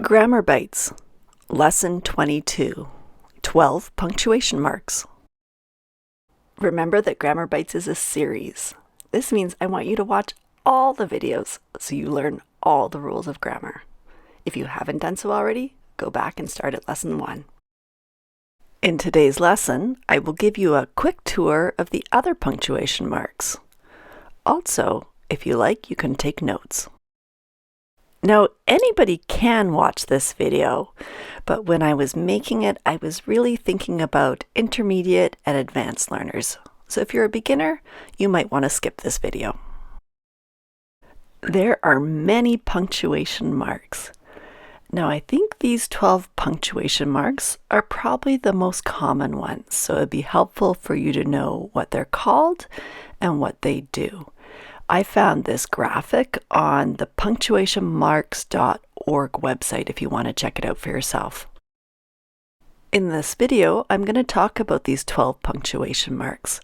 Grammar Bites, Lesson 22, 12 punctuation marks. Remember that Grammar Bites is a series. This means I want you to watch all the videos so you learn all the rules of grammar. If you haven't done so already, go back and start at Lesson 1. In today's lesson, I will give you a quick tour of the other punctuation marks. Also, if you like, you can take notes. Now, anybody can watch this video, but when I was making it, I was really thinking about intermediate and advanced learners. So if you're a beginner, you might want to skip this video. There are many punctuation marks. Now, I think these 12 punctuation marks are probably the most common ones, so it'd be helpful for you to know what they're called and what they do. I found this graphic on the punctuationmarks.org website if you want to check it out for yourself. In this video, I'm going to talk about these 12 punctuation marks.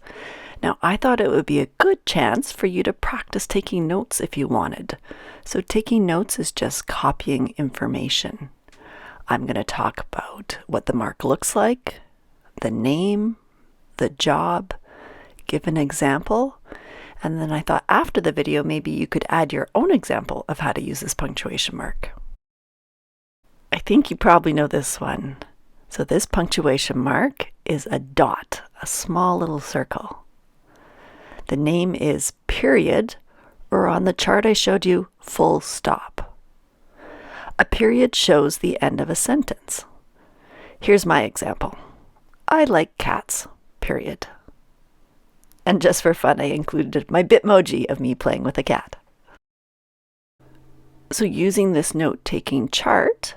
Now, I thought it would be a good chance for you to practice taking notes if you wanted. So taking notes is just copying information. I'm going to talk about what the mark looks like, the name, the job, give an example, and then I thought after the video, maybe you could add your own example of how to use this punctuation mark. I think you probably know this one. So this punctuation mark is a dot, a small little circle. The name is period, or on the chart I showed you, full stop. A period shows the end of a sentence. Here's my example. I like cats, period. And just for fun, I included my Bitmoji of me playing with a cat. So using this note-taking chart,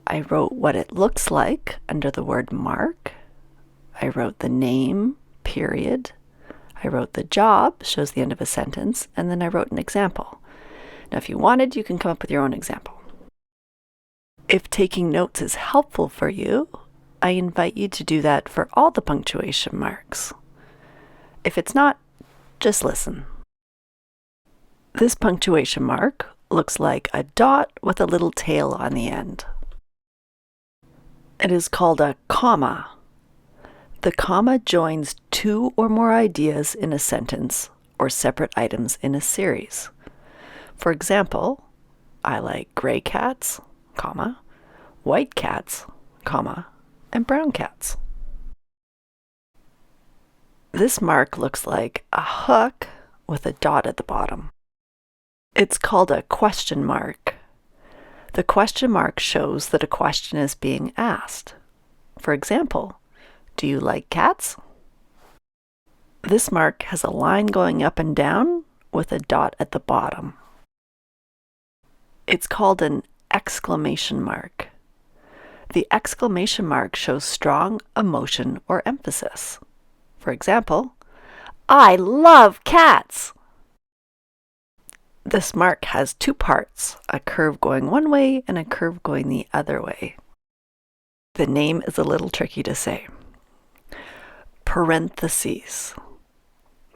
I wrote what it looks like under the word mark. I wrote the name, period. I wrote the job, shows the end of a sentence, and then I wrote an example. Now, if you wanted, you can come up with your own example. If taking notes is helpful for you, I invite you to do that for all the punctuation marks. If it's not, just listen. This punctuation mark looks like a dot with a little tail on the end. It is called a comma. The comma joins two or more ideas in a sentence or separate items in a series. For example, I like gray cats, comma, white cats, comma, and brown cats. This mark looks like a hook with a dot at the bottom. It's called a question mark. The question mark shows that a question is being asked. For example, do you like cats? This mark has a line going up and down with a dot at the bottom. It's called an exclamation mark. The exclamation mark shows strong emotion or emphasis. For example, I love cats! This mark has two parts, a curve going one way and a curve going the other way. The name is a little tricky to say. Parentheses.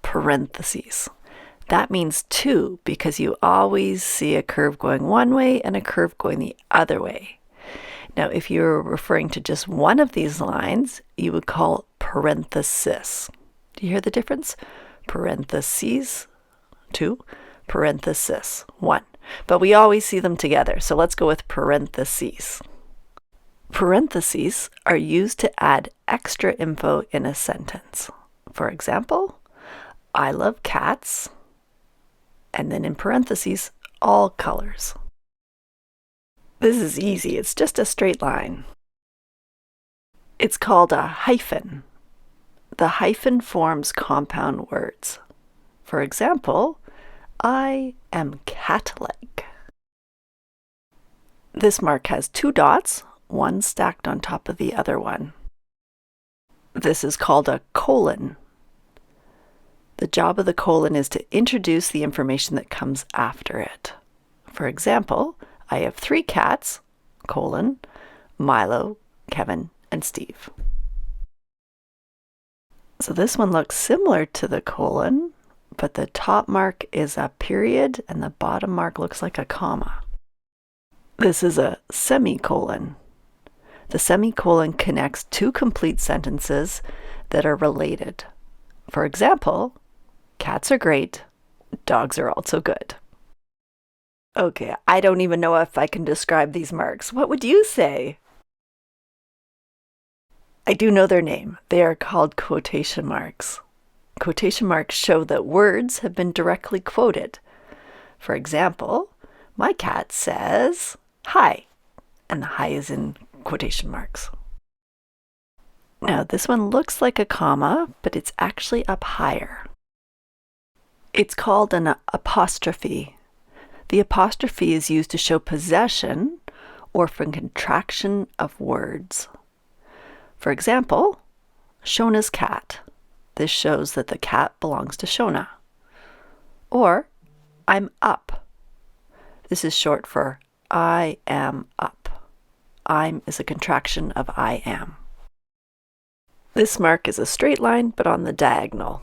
Parentheses. That means two because you always see a curve going one way and a curve going the other way. Now, if you're referring to just one of these lines, you would call parenthesis. Do you hear the difference? Parentheses, 2, parenthesis, 1. But we always see them together, so let's go with parentheses. Parentheses are used to add extra info in a sentence. For example, I love cats, and then in parentheses, all colors. This is easy, it's just a straight line. It's called a hyphen. The hyphen forms compound words. For example, I am cat-like. This mark has two dots, one stacked on top of the other one. This is called a colon. The job of the colon is to introduce the information that comes after it. For example, I have 3 cats, colon, Milo, Kevin, and Steve. So this one looks similar to the colon, but the top mark is a period and the bottom mark looks like a comma. This is a semicolon. The semicolon connects two complete sentences that are related. For example, cats are great, dogs are also good. Okay, I don't even know if I can describe these marks. What would you say? I do know their name. They are called quotation marks. Quotation marks show that words have been directly quoted. For example, my cat says, "Hi," and the "hi" is in quotation marks. Now, this one looks like a comma, but it's actually up higher. It's called an apostrophe. The apostrophe is used to show possession or for contraction of words. For example, Shona's cat. This shows that the cat belongs to Shona. Or, I'm up. This is short for I am up. I'm is a contraction of I am. This mark is a straight line, but on the diagonal.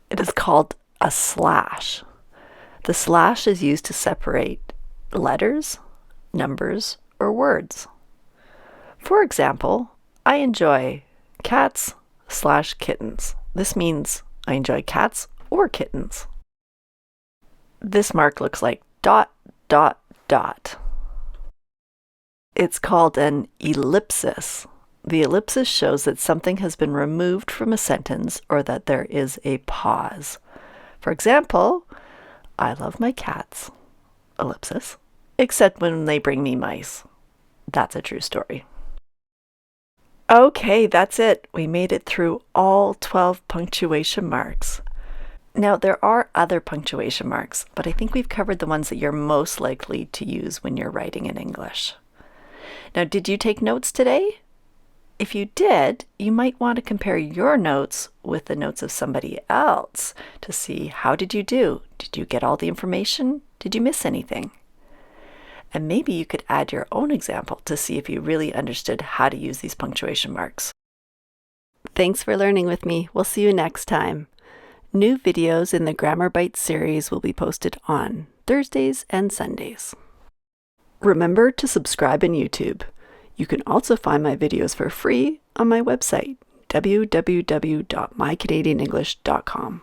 It is called a slash. The slash is used to separate letters, numbers, or words. For example, I enjoy cats/kittens. This means I enjoy cats or kittens. This mark looks like ... It's called an ellipsis. The ellipsis shows that something has been removed from a sentence or that there is a pause. For example, I love my cats, ellipsis, except when they bring me mice. That's a true story. Okay, that's it. We made it through all 12 punctuation marks. Now, there are other punctuation marks, but I think we've covered the ones that you're most likely to use when you're writing in English. Now, did you take notes today? If you did, you might want to compare your notes with the notes of somebody else to see how did you do? Did you get all the information? Did you miss anything? And maybe you could add your own example to see if you really understood how to use these punctuation marks. Thanks for learning with me. We'll see you next time. New videos in the Grammar Bites series will be posted on Thursdays and Sundays. Remember to subscribe on YouTube. You can also find my videos for free on my website, www.mycanadianenglish.com.